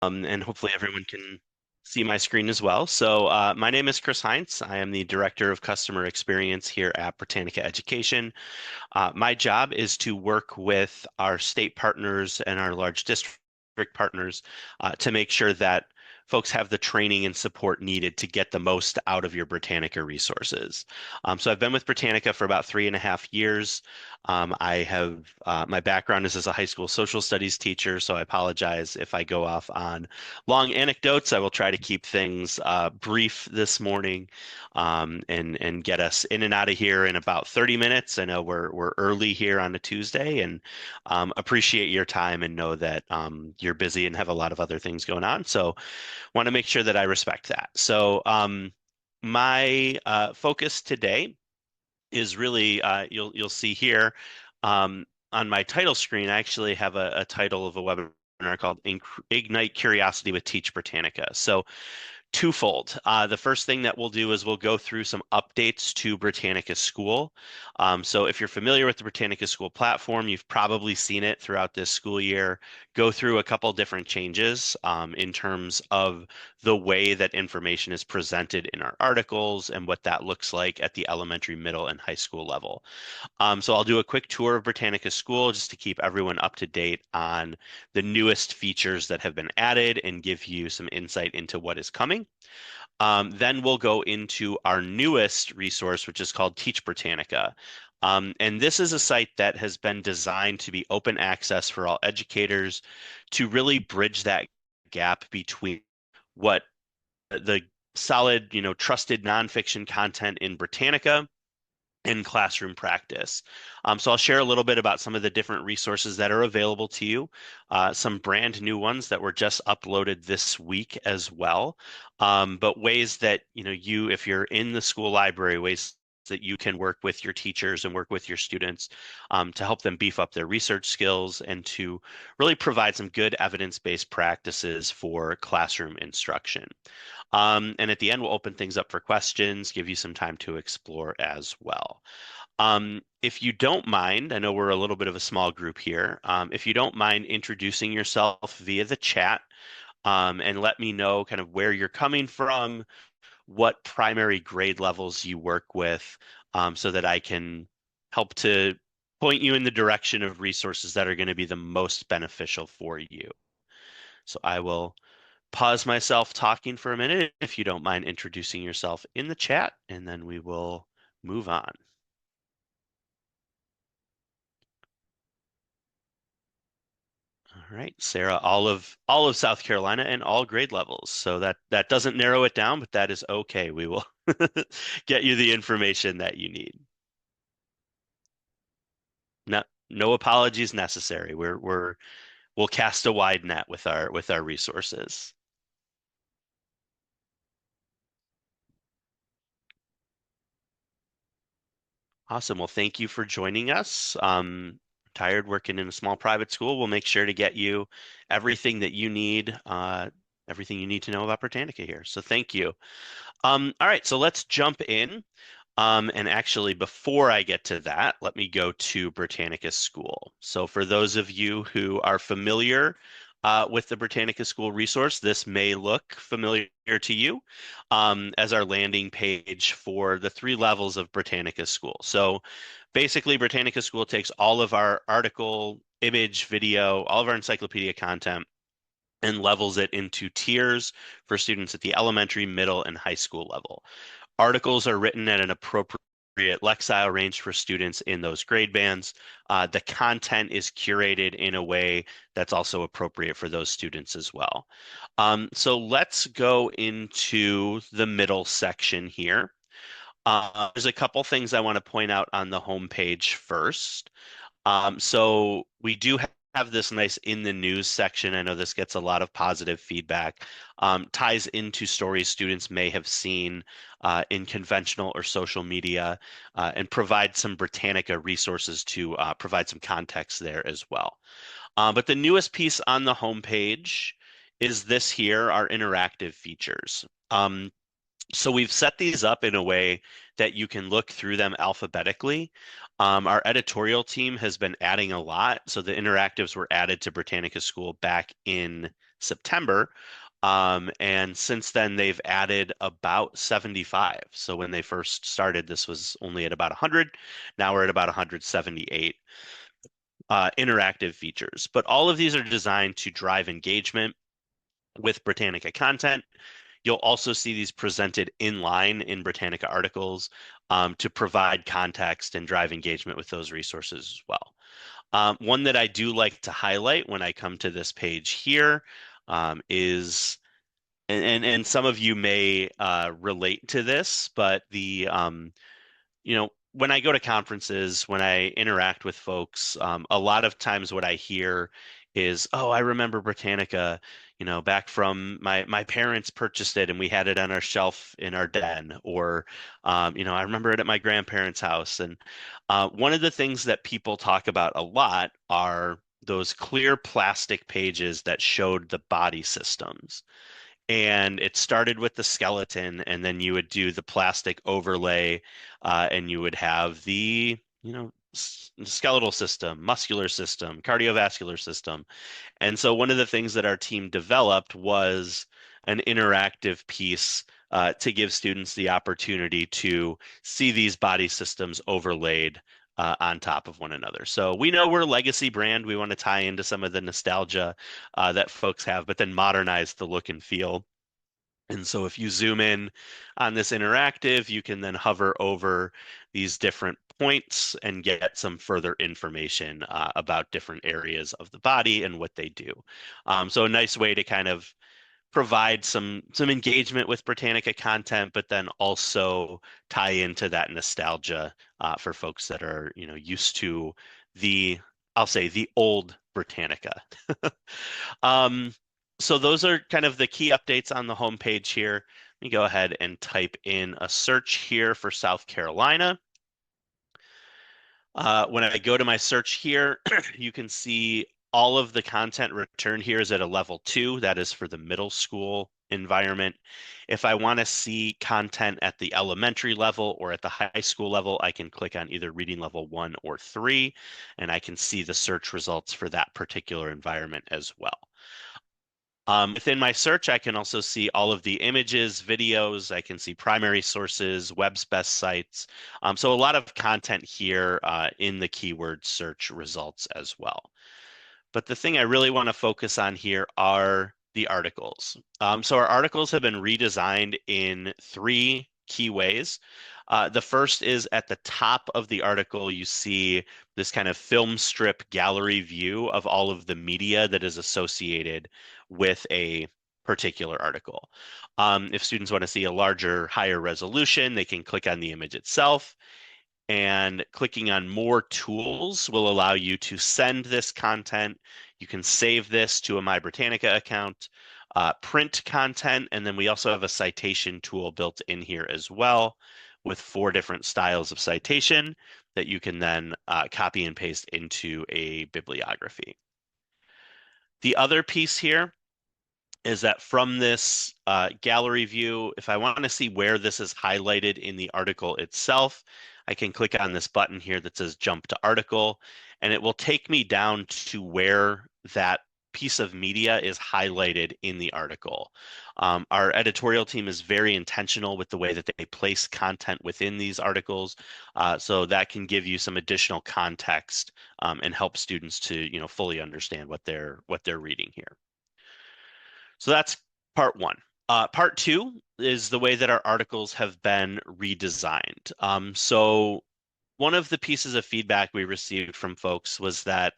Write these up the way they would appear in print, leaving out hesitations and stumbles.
and hopefully everyone can see my screen as well. So my name is Chris Heinz. I am the Director of Customer Experience here at Britannica Education. My job is to work with our state partners and our large district partners to make sure that folks have the training and support needed to get the most out of your Britannica resources. So I've been with Britannica for about 3.5 years. I have my background is as a high school social studies teacher, so I apologize if I go off on long anecdotes. I will try to keep things brief this morning and get us in and out of here in about 30 minutes. I know we're early here on a Tuesday, and appreciate your time and know that you're busy and have a lot of other things going on. So want to make sure that I respect that. So my focus today is really you'll see here on my title screen. I actually have a title of a webinar called Ignite Curiosity with Teach Britannica. So twofold. The first thing that we'll do is we'll go through some updates to Britannica School. So if you're familiar with the Britannica School platform, you've probably seen it throughout this school year. Go through a couple different changes in terms of the way that information is presented in our articles and what that looks like at the elementary, middle, and high school level. So I'll do a quick tour of Britannica School just to keep everyone up to date on the newest features that have been added and give you some insight into what is coming. Then we'll go into our newest resource, which is called Teach Britannica. And this is a site that has been designed to be open access for all educators to really bridge that gap between what the solid, trusted nonfiction content in Britannica in classroom practice. So I'll share a little bit about some of the different resources that are available to you, some brand new ones that were just uploaded this week as well, but ways that, if you're in the school library, ways that you can work with your teachers and work with your students to help them beef up their research skills and to really provide some good evidence-based practices for classroom instruction. And at the end, we'll open things up for questions, give you some time to explore as well. If you don't mind, I know we're a little bit of a small group here. If you don't mind introducing yourself via the chat and let me know kind of where you're coming from, what primary grade levels you work with, so that I can help to point you in the direction of resources that are going to be the most beneficial for you. So I will pause myself talking for a minute if you don't mind introducing yourself in the chat, and then we will move on. All right, Sarah, all of South Carolina and all grade levels. So that doesn't narrow it down, but that is okay. We will get you the information that you need. No apologies necessary. We'll cast a wide net with our resources. Awesome. Well, thank you for joining us. Tired working in a small private school. We'll make sure to get you everything that you need, everything you need to know about Britannica here. So thank you. All right, so let's jump in. And actually, before I get to that, let me go to Britannica School. So for those of you who are familiar with the Britannica School resource, this may look familiar to you as our landing page for the 3 levels of Britannica School. So basically, Britannica School takes all of our article, image, video, all of our encyclopedia content and levels it into tiers for students at the elementary, middle, and high school level. Articles are written at an appropriate Lexile range for students in those grade bands. The content is curated in a way that's also appropriate for those students as well. So let's go into the middle section here. There's a couple things I want to point out on the home page first. So we do have this nice in the news section. I know this gets a lot of positive feedback. Ties into stories students may have seen in conventional or social media and provide some Britannica resources to provide some context there as well. But the newest piece on the homepage is this here, our interactive features. So we've set these up in a way that you can look through them alphabetically. Our editorial team has been adding a lot. So the interactives were added to Britannica School back in September. And since then, they've added about 75. So when they first started, this was only at about 100. Now we're at about 178 interactive features. But all of these are designed to drive engagement with Britannica content. You'll also see these presented in line in Britannica articles to provide context and drive engagement with those resources as well. One that I do like to highlight when I come to this page here is, and some of you may relate to this, but when I go to conferences, when I interact with folks, a lot of times what I hear is, "Oh, I remember Britannica, back from my parents purchased it and we had it on our shelf in our den," or, "I remember it at my grandparents' house." And one of the things that people talk about a lot are those clear plastic pages that showed the body systems. And it started with the skeleton, and then you would do the plastic overlay, and you would have the, skeletal system, muscular system, cardiovascular system. And so one of the things that our team developed was an interactive piece to give students the opportunity to see these body systems overlaid on top of one another. So we know we're a legacy brand. We want to tie into some of the nostalgia that folks have, but then modernize the look and feel. And so if you zoom in on this interactive, you can then hover over these different points and get some further information about different areas of the body and what they do. So a nice way to kind of provide some engagement with Britannica content, but then also tie into that nostalgia for folks that are, used to I'll say the old Britannica. Um, so those are kind of the key updates on the homepage here. Let me go ahead and type in a search here for South Carolina. When I go to my search here, you can see all of the content returned here is at a level 2. That is for the middle school environment. If I want to see content at the elementary level or at the high school level, I can click on either reading level 1 or 3, and I can see the search results for that particular environment as well. Within my search, I can also see all of the images, videos. I can see primary sources, web's best sites. So a lot of content here in the keyword search results as well. But the thing I really want to focus on here are the articles. So our articles have been redesigned in 3 key ways. The first is at the top of the article, you see this kind of film strip gallery view of all of the media that is associated with a particular article. If students want to see a larger, higher resolution, they can click on the image itself. And clicking on more tools will allow you to send this content. You can save this to a My Britannica account, print content, and then we also have a citation tool built in here as well with 4 different styles of citation that you can then copy and paste into a bibliography. The other piece here is that from this gallery view, if I want to see where this is highlighted in the article itself, I can click on this button here that says Jump to Article, and it will take me down to where that piece of media is highlighted in the article. Our editorial team is very intentional with the way that they place content within these articles, so that can give you some additional context and help students to fully understand what they're reading here. So that's part 1. Part 2 is the way that our articles have been redesigned. So one of the pieces of feedback we received from folks was that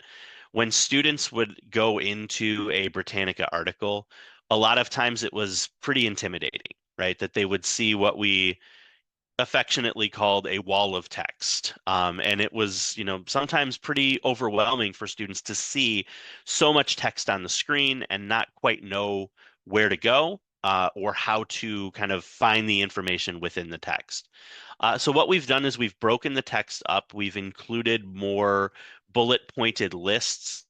when students would go into a Britannica article, a lot of times it was pretty intimidating, right? That they would see what we affectionately called a wall of text. And it was, sometimes pretty overwhelming for students to see so much text on the screen and not quite know where to go or how to kind of find the information within the text. So what we've done is we've broken the text up. We've included more bullet pointed lists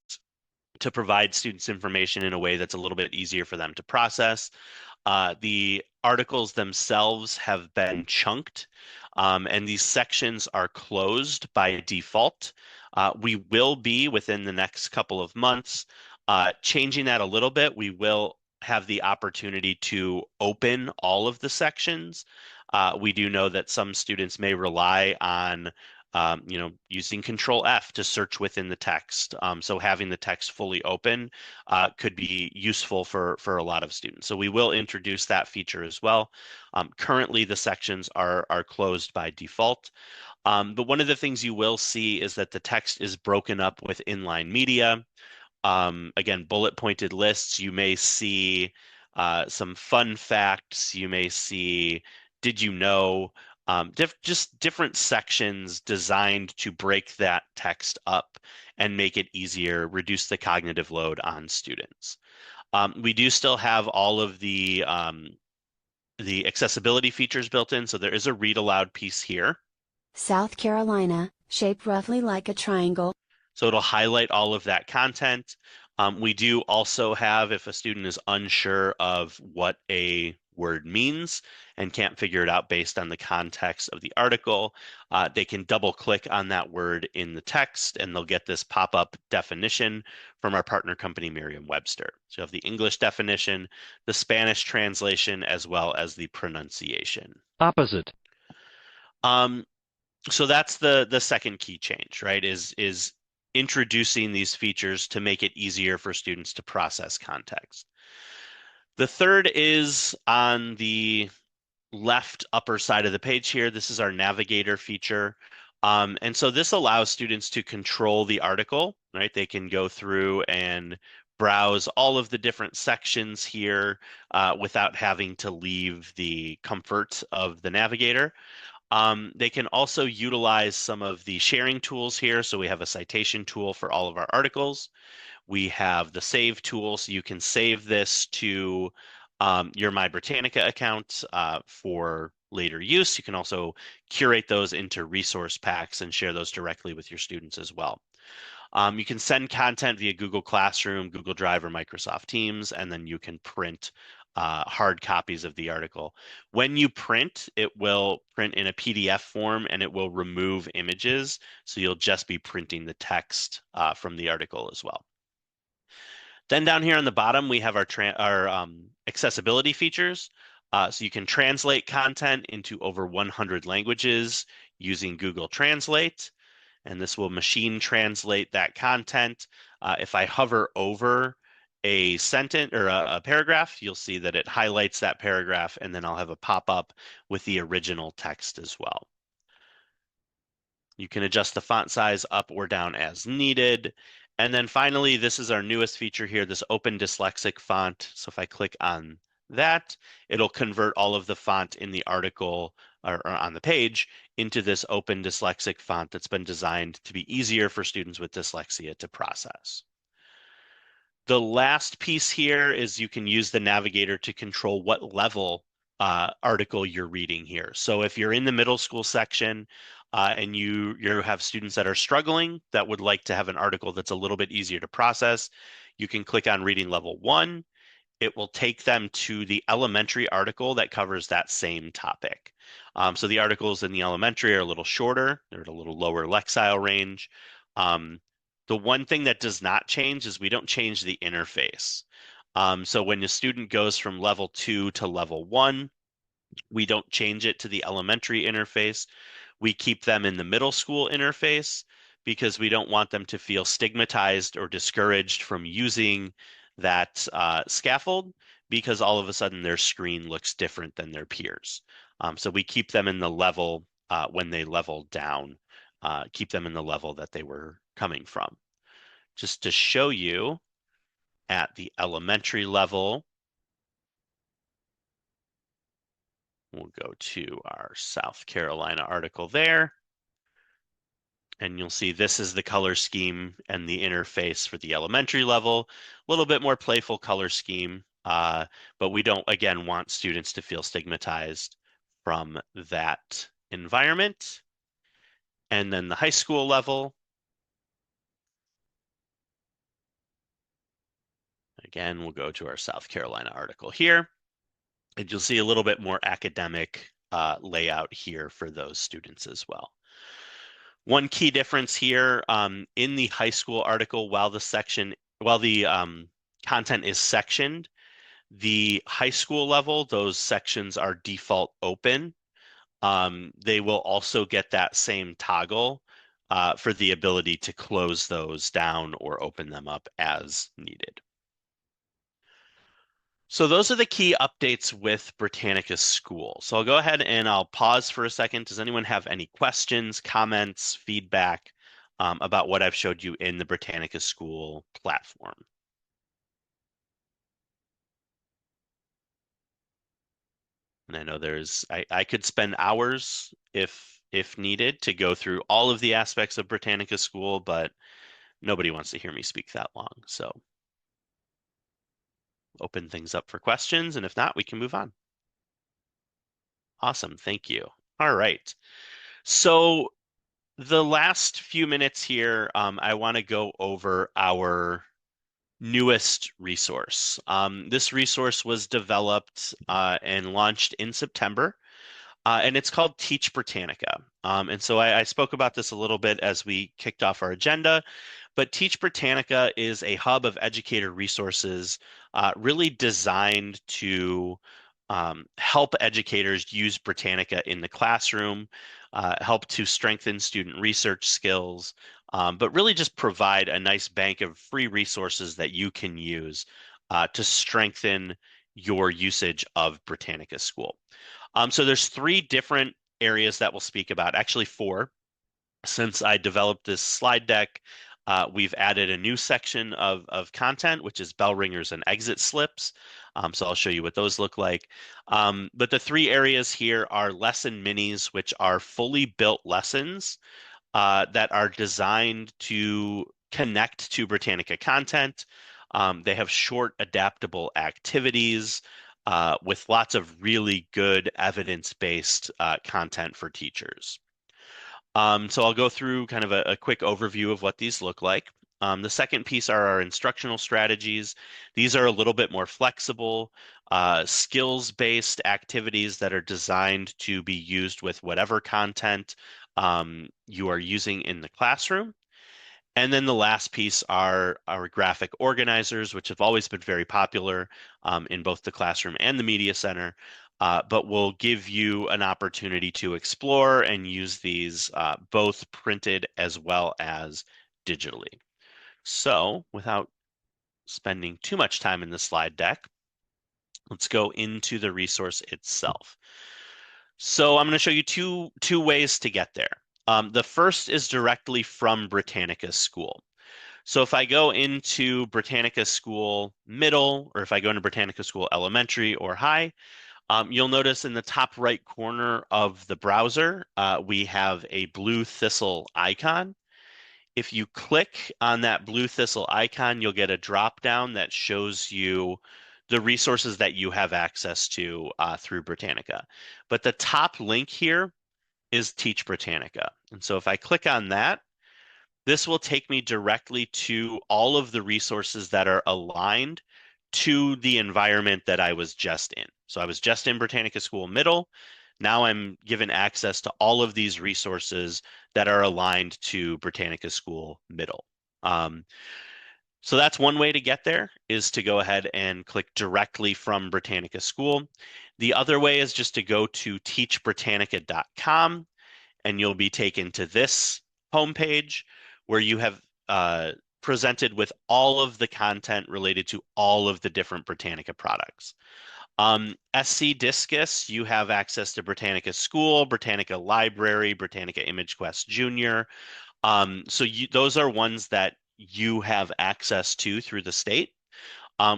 to provide students information in a way that's a little bit easier for them to process. The articles themselves have been chunked, and these sections are closed by default. We will be within the next couple of months Changing that a little bit, we will have the opportunity to open all of the sections. We do know that some students may rely on using Control F to search within the text. So having the text fully open could be useful for a lot of students. So we will introduce that feature as well. Currently, the sections are closed by default. But one of the things you will see is that the text is broken up with inline media. Again, bullet pointed lists. You may see some fun facts. You may see, did you know? Just different sections designed to break that text up and make it easier, reduce the cognitive load on students. We do still have all of the accessibility features built in, so there is a read aloud piece here. South Carolina, shaped roughly like a triangle. So it'll highlight all of that content. We do also have, if a student is unsure of what a word means and can't figure it out based on the context of the article, they can double click on that word in the text and they'll get this pop-up definition from our partner company, Merriam-Webster. So you have the English definition, the Spanish translation, as well as the pronunciation. Opposite. So that's the second key change, right? Is introducing these features to make it easier for students to process context. The third is on the left upper side of the page here. This is our navigator feature. And so this allows students to control the article, right? They can go through and browse all of the different sections here without having to leave the comfort of the navigator. They can also utilize some of the sharing tools here. So we have a citation tool for all of our articles. We have the save tool, so you can save this to your My Britannica account for later use. You can also curate those into resource packs and share those directly with your students as well. You can send content via Google Classroom, Google Drive, or Microsoft Teams, and then you can print hard copies of the article. When you print, it will print in a PDF form and it will remove images. So you'll just be printing the text from the article as well. Then down here on the bottom, we have our accessibility features. So you can translate content into over 100 languages using Google Translate, and this will machine translate that content. If I hover over a sentence or a paragraph, you'll see that it highlights that paragraph, and then I'll have a pop-up with the original text as well. You can adjust the font size up or down as needed. And then finally, this is our newest feature here, this open dyslexic font. So if I click on that, it'll convert all of the font in the article or on the page into this open dyslexic font that's been designed to be easier for students with dyslexia to process. The last piece here is you can use the navigator to control what level article you're reading here. So if you're in the middle school section and you have students that are struggling that would like to have an article that's a little bit easier to process, you can click on reading level 1. It will take them to the elementary article that covers that same topic. So the articles in the elementary are a little shorter. They're at a little lower lexile range. The one thing that does not change is we don't change the interface. So when a student goes from level 2 to level 1, we don't change it to the elementary interface. We keep them in the middle school interface because we don't want them to feel stigmatized or discouraged from using that scaffold because all of a sudden their screen looks different than their peers. So we keep them in the level when they level down, keep them in the level that they were coming from. Just to show you at the elementary level, we'll go to our South Carolina article there. And you'll see this is the color scheme and the interface for the elementary level. A little bit more playful color scheme, but we don't, again, want students to feel stigmatized from that environment. And then the high school level, again, we'll go to our South Carolina article here. And you'll see a little bit more academic layout here for those students as well. One key difference here in the high school article, while the section content is sectioned, the high school level, those sections are default open. They will also get that same toggle for the ability to close those down or open them up as needed. So those are the key updates with Britannica School. So I'll go ahead and I'll pause for a second. Does anyone have any questions, comments, feedback about what I've showed you in the Britannica School platform? And I know I could spend hours if needed to go through all of the aspects of Britannica School, but nobody wants to hear me speak that long. So open things up for questions, and if not, we can move on. Awesome, thank you. All right. So the last few minutes here, I want to go over our newest resource. This resource was developed and launched in September. And it's called Teach Britannica. And so I spoke about this a little bit as we kicked off our agenda, but Teach Britannica is a hub of educator resources really designed to help educators use Britannica in the classroom, help to strengthen student research skills, but really just provide a nice bank of free resources that you can use to strengthen your usage of Britannica School. So there's three different areas that we'll speak about, actually four. Since I developed this slide deck, we've added a new section of content, which is bell ringers and exit slips. So I'll show you what those look like. But the three areas here are lesson minis, which are fully built lessons that are designed to connect to Britannica content. They have short, adaptable activities with lots of really good evidence-based content for teachers. So I'll go through kind of a quick overview of what these look like. The second piece are our instructional strategies. These are a little bit more flexible, skills-based activities that are designed to be used with whatever content you are using in the classroom. And then the last piece are our graphic organizers, which have always been very popular in both the classroom and the media center, but will give you an opportunity to explore and use these both printed as well as digitally. So without spending too much time in the slide deck, let's go into the resource itself. So I'm going to show you two ways to get there. The first is directly from Britannica School. So if I go into Britannica School Middle, or if I go into Britannica School Elementary or High, you'll notice in the top right corner of the browser, we have a blue thistle icon. If you click on that blue thistle icon, you'll get a drop down that shows you the resources that you have access to through Britannica. But the top link here is Teach Britannica. And so if I click on that, this will take me directly to all of the resources that are aligned to the environment that I was just in. So I was just in Britannica School Middle. Now I'm given access to all of these resources that are aligned to Britannica School Middle. So that's one way to get there, is to go ahead and click directly from Britannica School. The other way is just to go to teachbritannica.com, and you'll be taken to this homepage where you have presented with all of the content related to all of the different Britannica products. SC Discus, you have access to Britannica School, Britannica Library, Britannica Image Quest Junior. So those are ones that you have access to through the state.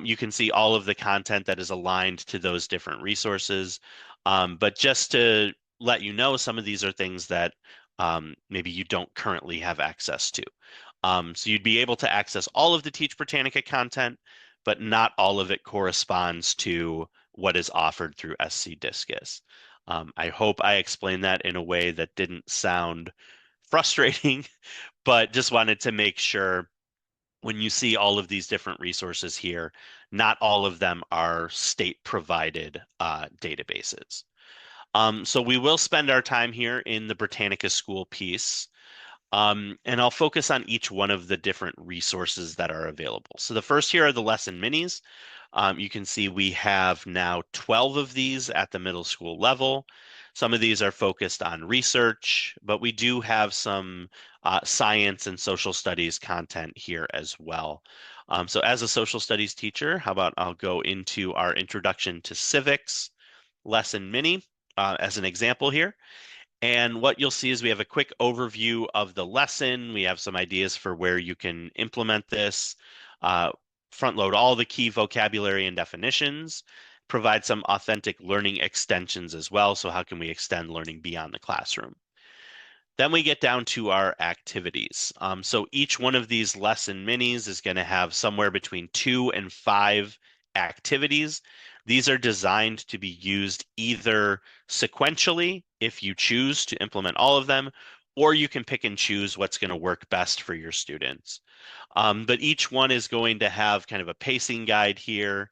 You can see all of the content that is aligned to those different resources. But just to let you know, some of these are things that maybe you don't currently have access to. So you'd be able to access all of the Teach Britannica content, but not all of it corresponds to what is offered through SC Discus. I hope I explained that in a way that didn't sound frustrating, but just wanted to make sure when you see all of these different resources here, not all of them are state-provided databases. So we will spend our time here in the Britannica School piece. And I'll focus on each one of the different resources that are available. So the first here are the lesson minis. You can see we have now 12 of these at the middle school level. Some of these are focused on research, but we do have some science and social studies content here as well. So as a social studies teacher, how about I'll go into our Introduction to Civics lesson mini as an example here. And what you'll see is we have a quick overview of the lesson. We have some ideas for where you can implement this, uh, front load all the key vocabulary and definitions, provide some authentic learning extensions as well. So how can we extend learning beyond the classroom? Then we get down to our activities. So each one of these lesson minis is going to have somewhere between 2 and 5 activities. These are designed to be used either sequentially if you choose to implement all of them, or you can pick and choose what's going to work best for your students. But each one is going to have kind of a pacing guide here.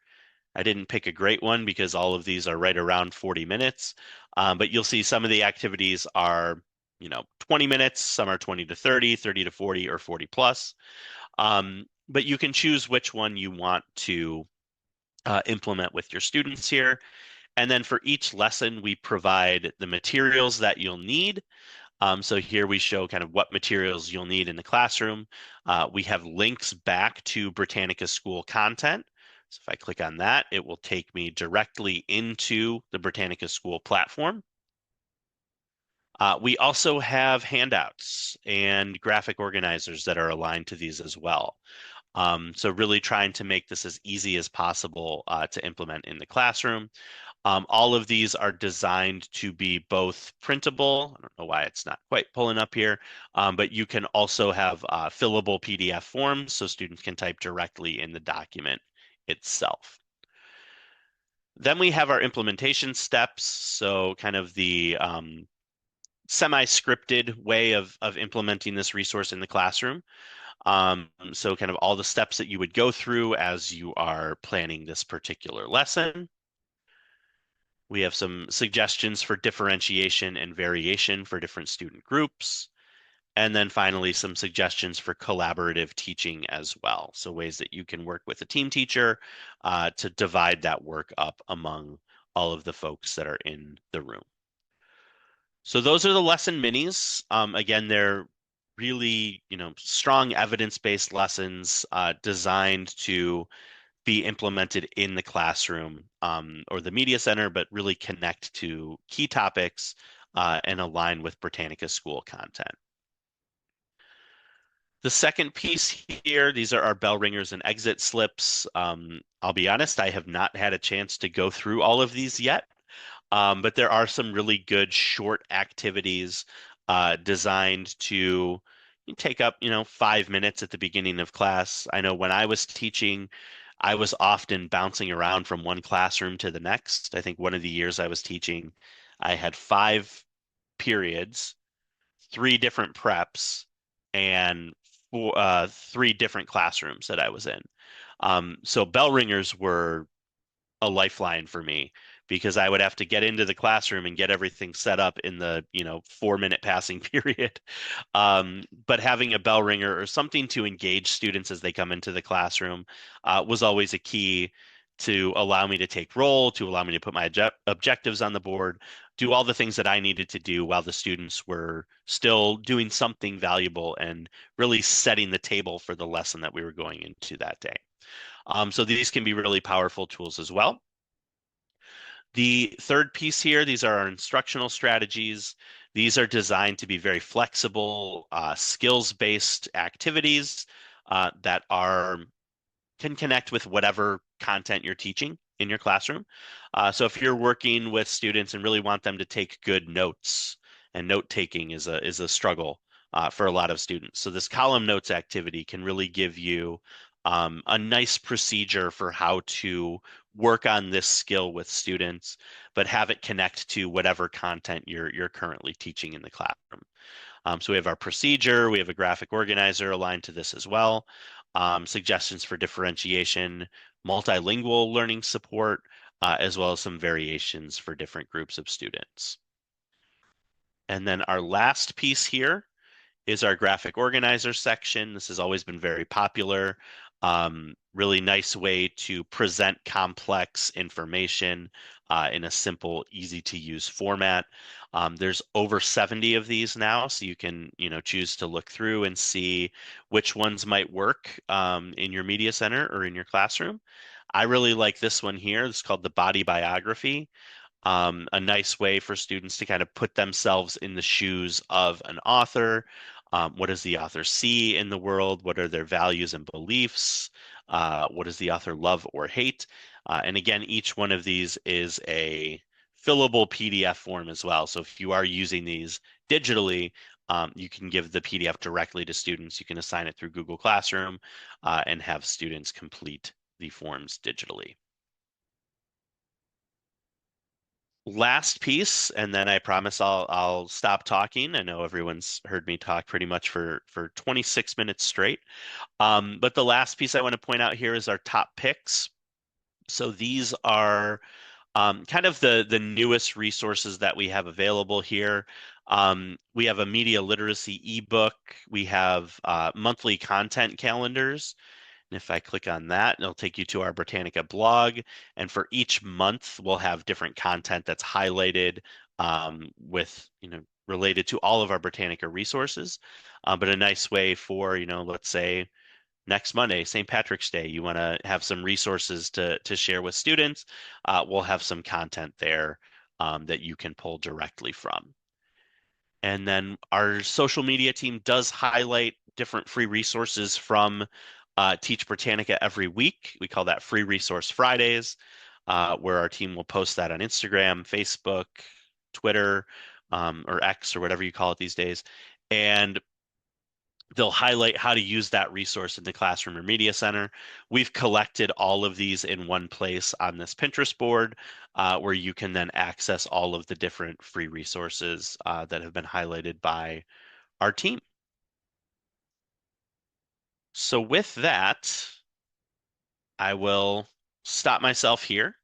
I didn't pick a great one because all of these are right around 40 minutes. But you'll see some of the activities are, 20 minutes, some are 20 to 30, 30 to 40, or 40 plus. But you can choose which one you want to implement with your students here. And then for each lesson, we provide the materials that you'll need. So here we show kind of what materials you'll need in the classroom. We have links back to Britannica School content. So if I click on that, it will take me directly into the Britannica School platform. We also have handouts and graphic organizers that are aligned to these as well. So really trying to make this as easy as possible to implement in the classroom. All of these are designed to be both printable. I don't know why it's not quite pulling up here, but you can also have fillable PDF forms so students can type directly in the document itself. Then we have our implementation steps. So kind of the semi-scripted way of implementing this resource in the classroom. So kind of all the steps that you would go through as you are planning this particular lesson. We have some suggestions for differentiation and variation for different student groups. And then finally, some suggestions for collaborative teaching as well. So ways that you can work with a team teacher to divide that work up among all of the folks that are in the room. So those are the lesson minis. Again, they're really, strong evidence-based lessons designed to be implemented in the classroom or the media center, but really connect to key topics and align with Britannica School content. The second piece here, these are our bell ringers and exit slips. I'll be honest, I have not had a chance to go through all of these yet, but there are some really good short activities designed to take up, 5 minutes at the beginning of class. I know when I was teaching, I was often bouncing around from one classroom to the next. I think one of the years I was teaching, I had 5 periods, 3 different preps, and 3 different classrooms that I was in. So bell ringers were a lifeline for me because I would have to get into the classroom and get everything set up in the 4-minute passing period. But having a bell ringer or something to engage students as they come into the classroom was always a key to allow me to take roll, to allow me to put my objectives on the board, do all the things that I needed to do while the students were still doing something valuable and really setting the table for the lesson that we were going into that day. So these can be really powerful tools as well. The third piece here, these are our instructional strategies. These are designed to be very flexible, skills-based activities that can connect with whatever content you're teaching in your classroom. So if you're working with students and really want them to take good notes, and note taking is a struggle for a lot of students. So this column notes activity can really give you a nice procedure for how to work on this skill with students, but have it connect to whatever content you're currently teaching in the classroom. So we have our procedure, we have a graphic organizer aligned to this as well, suggestions for differentiation, multilingual learning support, as well as some variations for different groups of students. And then our last piece here is our graphic organizer section. This has always been very popular. Really nice way to present complex information in a simple, easy to use format. There's over 70 of these now, so you can, choose to look through and see which ones might work in your media center or in your classroom. I really like this one here. It's called the body biography. A nice way for students to kind of put themselves in the shoes of an author. What does the author see in the world? What are their values and beliefs? What does the author love or hate? And again, each one of these is a fillable PDF form as well. So if you are using these digitally, you can give the PDF directly to students. You can assign it through Google Classroom and have students complete the forms digitally. Last piece, and then I promise I'll stop talking. I know everyone's heard me talk pretty much for 26 minutes straight. But the last piece I want to point out here is our top picks. So these are kind of the newest resources that we have available here. We have a media literacy ebook. We have monthly content calendars. And if I click on that, it'll take you to our Britannica blog. And for each month, we'll have different content that's highlighted with, related to all of our Britannica resources. But a nice way for, let's say next Monday, St. Patrick's Day, you want to have some resources to share with students. We'll have some content there that you can pull directly from. And then our social media team does highlight different free resources from Teach Britannica every week. We call that Free Resource Fridays, where our team will post that on Instagram, Facebook, Twitter, or X, or whatever you call it these days. And they'll highlight how to use that resource in the classroom or media center. We've collected all of these in one place on this Pinterest board, where you can then access all of the different free resources that have been highlighted by our team. So with that, I will stop myself here